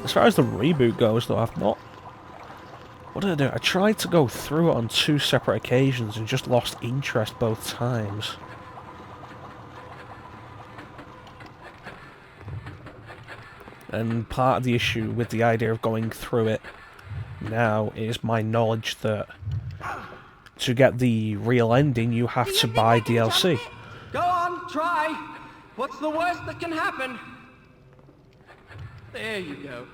As far as the reboot goes, though, I've not... What did I do? I tried to go through it on 2 separate occasions and just lost interest both times. And part of the issue with the idea of going through it now is my knowledge that to get the real ending you have to buy DLC. Go on, try! What's the worst that can happen? There you go.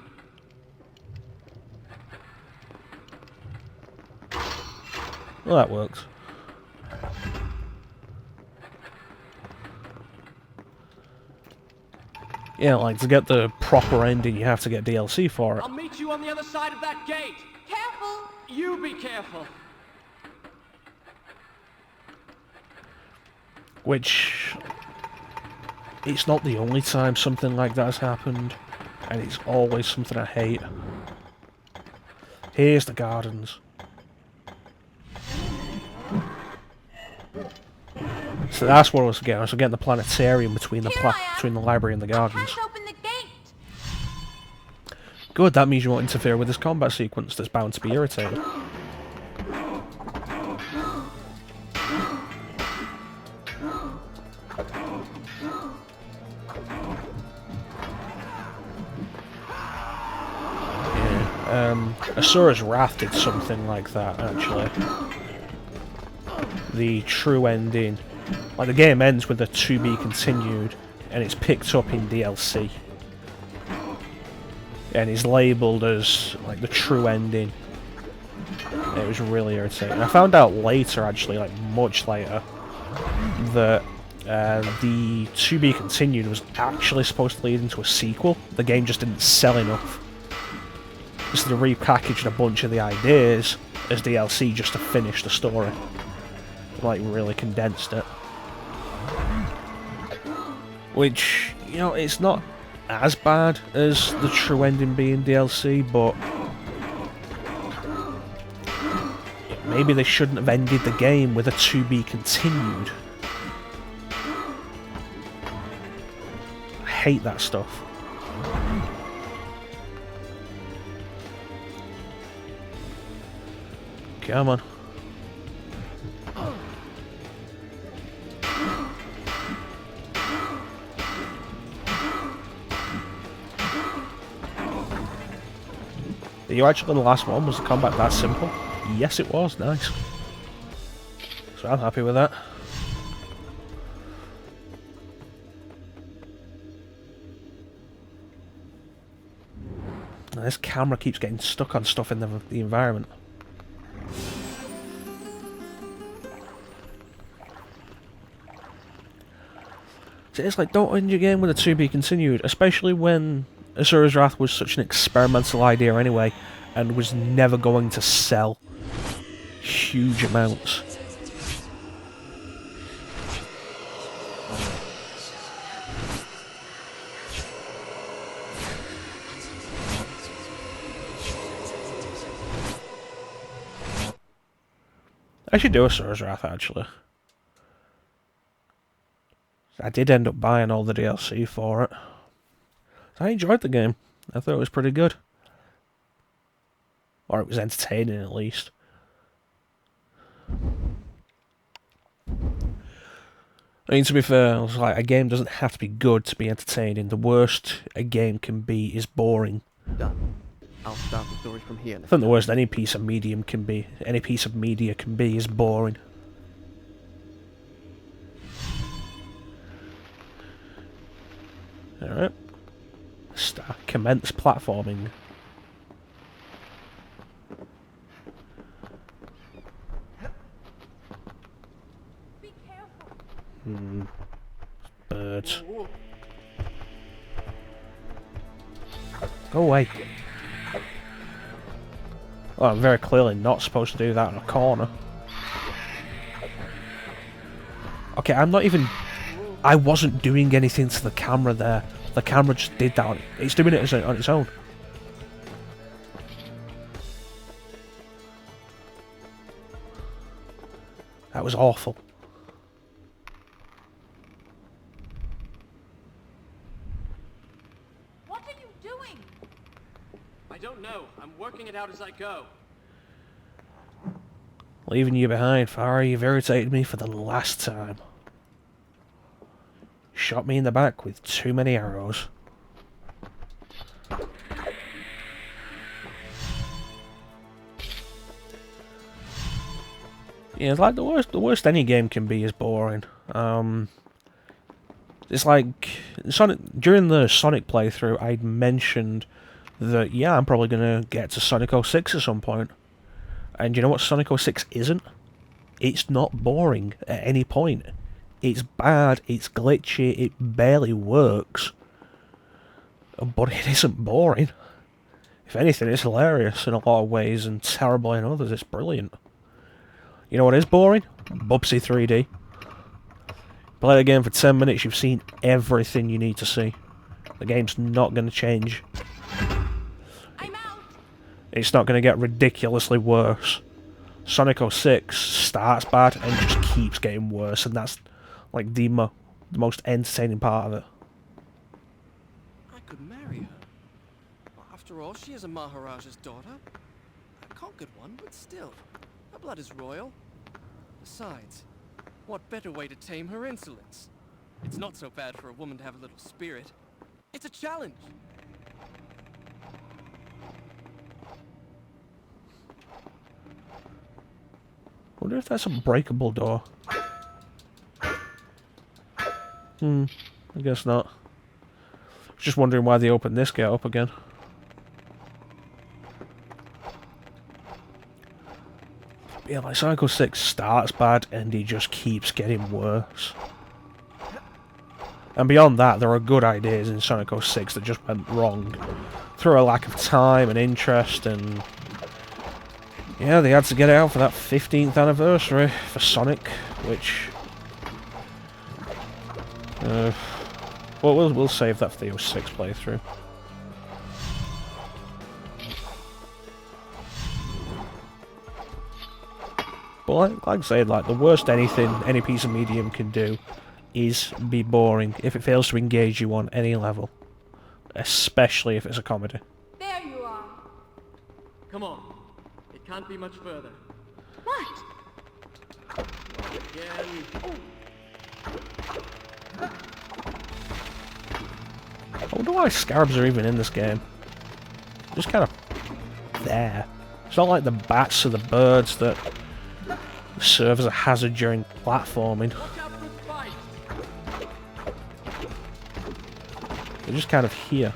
Well, that works. Yeah, like, to get the proper ending, you have to get DLC for it. I'll meet you on the other side of that gate! Careful! You be careful! Which... It's not the only time something like that has happened, and it's always something I hate. Here's the gardens. So that's what I was getting. I was getting the planetarium between the library and the gardens. I can't open the gate. Good, that means you won't interfere with this combat sequence that's bound to be irritating. Yeah, Asura's Wrath did something like that, actually. The true ending. Like, the game ends with a to be continued, and it's picked up in DLC. And is labelled as, like, the true ending. It was really irritating. I found out later, actually, like, much later, that the to be continued was actually supposed to lead into a sequel. The game just didn't sell enough. So they repackaged a bunch of the ideas as DLC just to finish the story. Like, really condensed it. Which, you know, it's not as bad as the true ending being DLC, but maybe they shouldn't have ended the game with a to be continued. I hate that stuff. Come on. Are you actually the last one? Was the combat that simple? Yes, it was. Nice. So I'm happy with that. Now, this camera keeps getting stuck on stuff in the environment. So it's like, don't end your game with a to be continued, especially when Asura's Wrath was such an experimental idea anyway, and was never going to sell huge amounts. I should do Asura's Wrath, actually. I did end up buying all the DLC for it. I enjoyed the game. I thought it was pretty good. Or it was entertaining, at least. I mean, to be fair, like, a game doesn't have to be good to be entertaining. The worst a game can be is boring. Done. I'll start the story from here. I think the worst any piece of media can be is boring. Alright. Commence platforming. Be careful. Birds. Go away. Oh, I'm very clearly not supposed to do that in a corner. Okay, I'm not even... I wasn't doing anything to the camera there. The camera just did that. It's doing it on its own. That was awful. What are you doing? I don't know. I'm working it out as I go. Leaving you behind, Farah. You've irritated me for the last time. Shot me in the back with too many arrows. Yeah, it's like the worst any game can be is boring. It's like Sonic during the Sonic playthrough, I'd mentioned that yeah, I'm probably gonna get to Sonic 06 at some point. And you know what Sonic 06 isn't? It's not boring at any point. It's bad, it's glitchy, it barely works. But it isn't boring. If anything, it's hilarious in a lot of ways and terrible in others. It's brilliant. You know what is boring? Bubsy 3D. Play the game for 10 minutes, you've seen everything you need to see. The game's not going to change. I'm out. It's not going to get ridiculously worse. Sonic 06 starts bad and just keeps getting worse, and that's like the most entertaining part of it. I could marry her. After all, she is a Maharaja's daughter. A conquered one, but still. Her blood is royal. Besides, what better way to tame her insolence? It's not so bad for a woman to have a little spirit. It's a challenge. I wonder if that's a breakable door. I guess not. Just wondering why they opened this gate up again. Yeah, like Sonic 06 starts bad and he just keeps getting worse. And beyond that, there are good ideas in Sonic 06 that just went wrong through a lack of time and interest, and yeah, they had to get it out for that 15th anniversary for Sonic, which well, we'll save that for the 06 playthrough. But like I said, like the worst any piece of medium can do is be boring if it fails to engage you on any level, especially if it's a comedy. There you are. Come on. It can't be much further. What? Again. I wonder why scarabs are even in this game. Just kind of there. It's not like the bats or the birds that serve as a hazard during platforming. Watch out for spikes. They're just kind of here.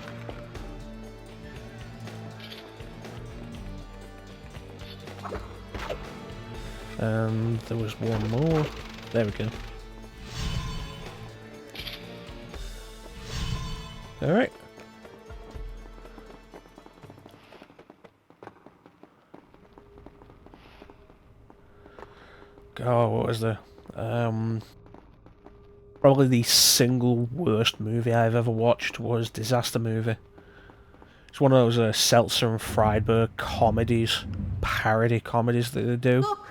And there was one more. There we go. Alright. Oh, what was the... probably the single worst movie I've ever watched was Disaster Movie. It's one of those Seltzer and Friedberg comedies, parody comedies that they do. Look!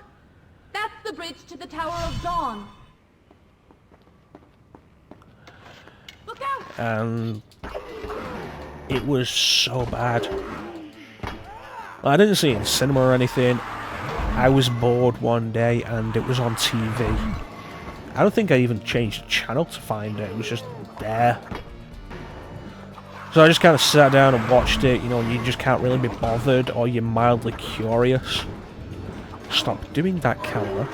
That's the bridge to the Tower of Dawn. Look out! And it was so bad. Well, I didn't see it in cinema or anything. I was bored one day and it was on TV. I don't think I even changed the channel to find it. It was just there. So I just kind of sat down and watched it, you know, and you just can't really be bothered or you're mildly curious. Stop doing that, camera.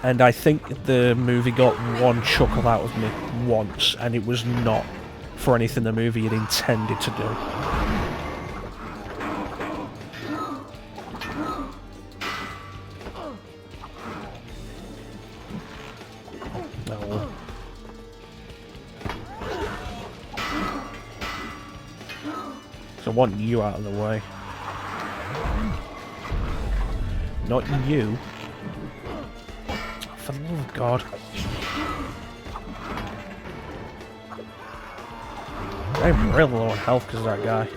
And I think the movie got one chuckle out of me once, and it was not for anything the movie had intended to do. No. So I want you out of the way. Not you. For the love of God. I'm real low on health because of that guy.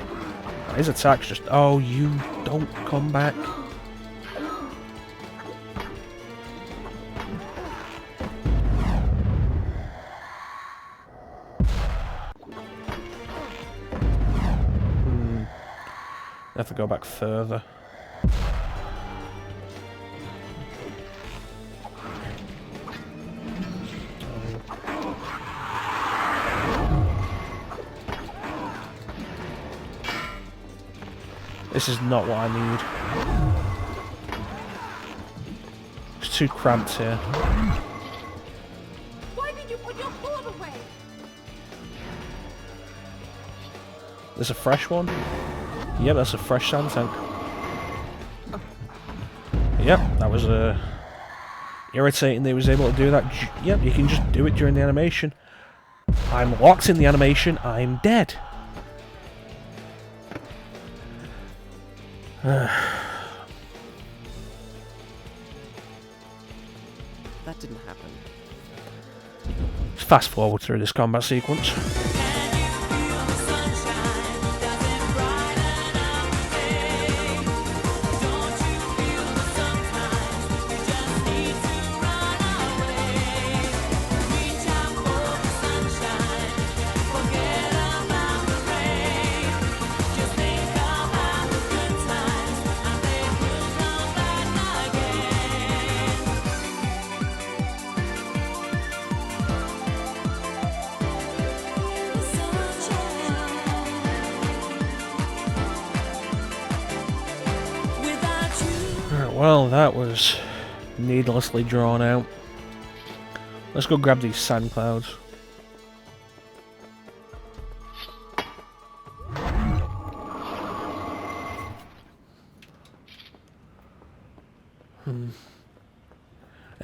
His attack's just... Oh, you don't come back. have to go back further. This is not what I need. It's too cramped here. Why did you put your sword away? There's a fresh one? Yep, that's a fresh sand tank. Yep, that was irritating that he was able to do that. Yep, you can just do it during the animation. I'm locked in the animation, I'm dead. That didn't happen. Fast forward through this combat sequence. Well, that was needlessly drawn out. Let's go grab these sand clouds. I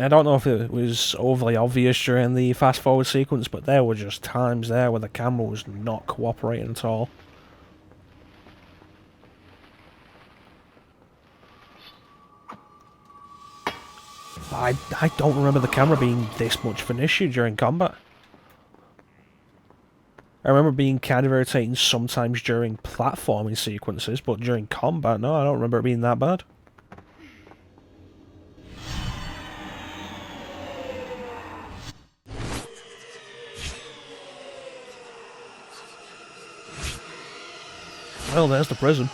don't know if it was overly obvious during the fast forward sequence, but there were just times there where the camera was not cooperating at all. I don't remember the camera being this much of an issue during combat. I remember being kind of irritating sometimes during platforming sequences, but during combat, no, I don't remember it being that bad. Well, there's the prison.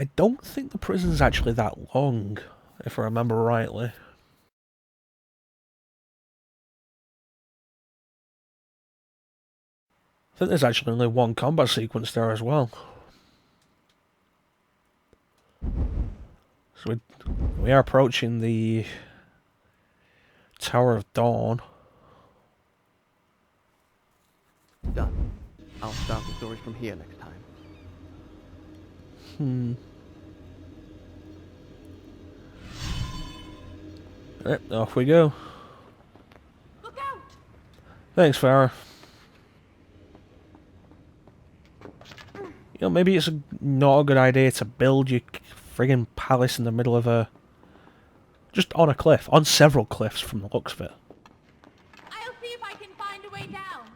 I don't think the prison's actually that long, if I remember rightly. I think there's actually only one combat sequence there as well. So we are approaching the Tower of Dawn. Done. I'll start the story from here next time. Right, off we go. Look out! Thanks, Farah. You know, maybe it's not a good idea to build your friggin' palace in the middle of a... just on a cliff. On several cliffs from the looks of it. I'll see if I can find a way down.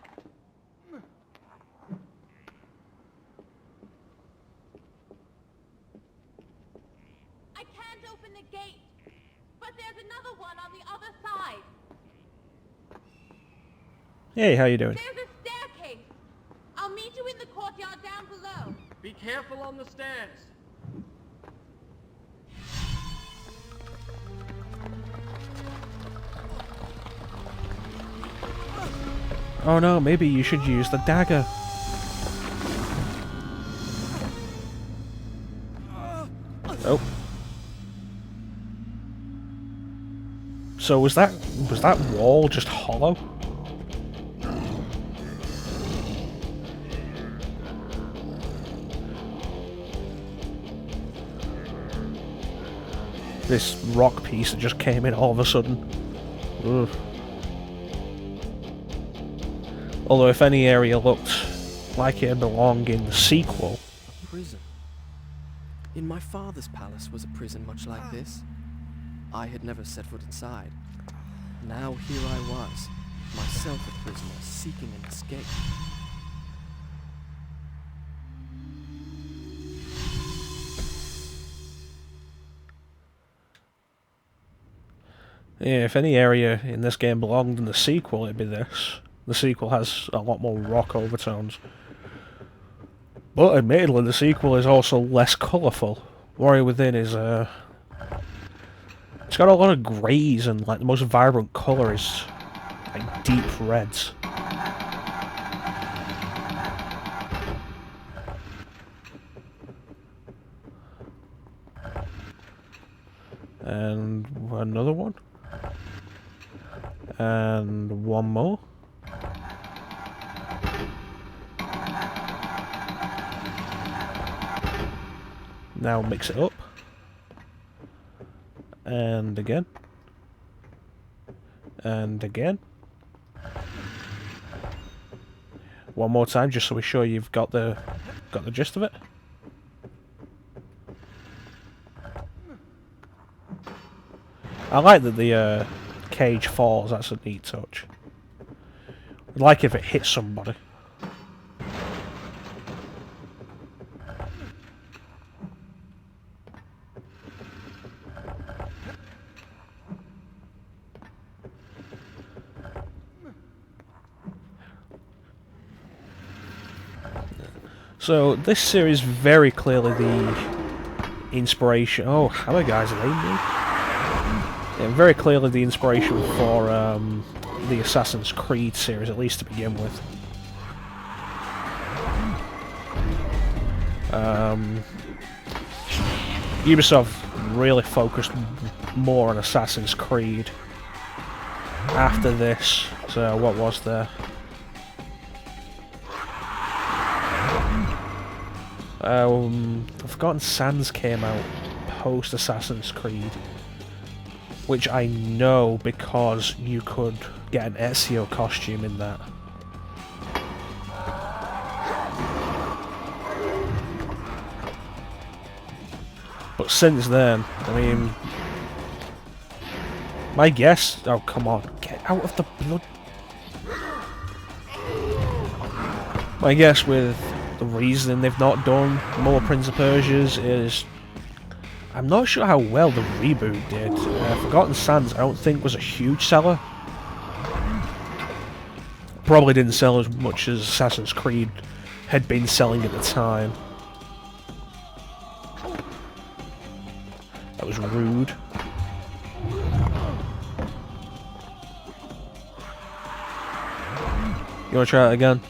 I can't open the gate, but there's another one on the other side. Hey, how you doing? There's a staircase. I'll meet you in the courtyard down below. Be careful on the stairs. Oh no, maybe you should use the dagger. Oh. So was that wall just hollow? This rock piece that just came in all of a sudden. Ugh. Although if any area looked like it belonged in the sequel... A prison. In my father's palace was a prison much like this. I had never set foot inside. Now here I was, myself a prisoner, seeking an escape. Yeah, if any area in this game belonged in the sequel, it'd be this. The sequel has a lot more rock overtones. But admittedly, the sequel is also less colourful. Warrior Within is, it's got a lot of greys, and like the most vibrant colour is like deep reds. And another one. And one more. Now mix it up. And again. And again. One more time, just so we're sure you've got the gist of it. I like that the cage falls. That's a neat touch. I'd like if it hits somebody. So this series very clearly the inspiration. Oh, hello guys, are they new? Yeah, very clearly the inspiration for the Assassin's Creed series, at least to begin with. Ubisoft really focused more on Assassin's Creed after this. So what was there? Forgotten Sands came out post Assassin's Creed, which I know because you could get an Ezio costume in that. But since then, I mean, my guess... Oh, come on, get out of the blood... My guess with the reason they've not done more Prince of Persias is... I'm not sure how well the reboot did. Forgotten Sands I don't think was a huge seller. Probably didn't sell as much as Assassin's Creed had been selling at the time. That was rude. You wanna try it again?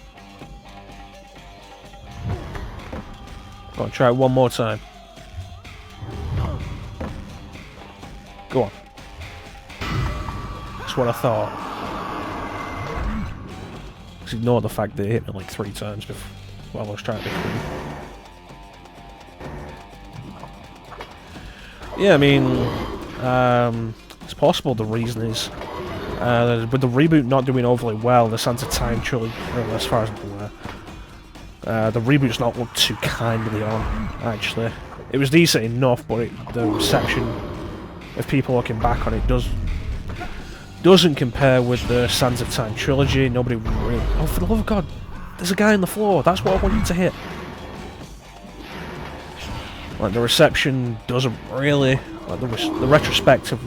Go on, try it one more time. Go on. That's what I thought. Just ignore the fact that it hit me like 3 times before while I was trying to be cool. Yeah, I mean, it's possible the reason is with the reboot not doing overly well, the Sands of Time trilogy, as far as I'm aware, the reboot's not looked too kindly on, actually. It was decent enough, but the reception of people looking back on it doesn't compare with the Sands of Time trilogy. Nobody really... Oh, for the love of God, there's a guy on the floor. That's what I want you to hit. Like, the reception doesn't really... Like, the retrospective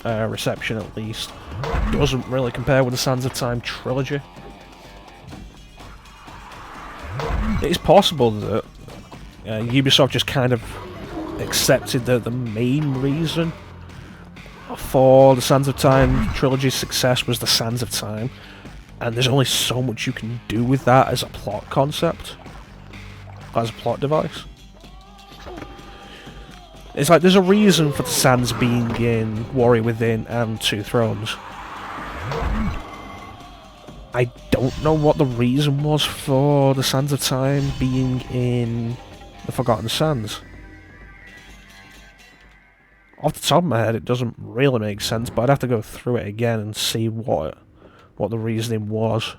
reception, at least, doesn't really compare with the Sands of Time trilogy. It's possible that Ubisoft just kind of accepted that the main reason for the Sands of Time trilogy's success was the Sands of Time, and there's only so much you can do with that as a plot concept, as a plot device. It's like there's a reason for the Sands being in Warrior Within and Two Thrones. I don't know what the reason was for the Sands of Time being in the Forgotten Sands. Off the top of my head, it doesn't really make sense, but I'd have to go through it again and see what the reasoning was.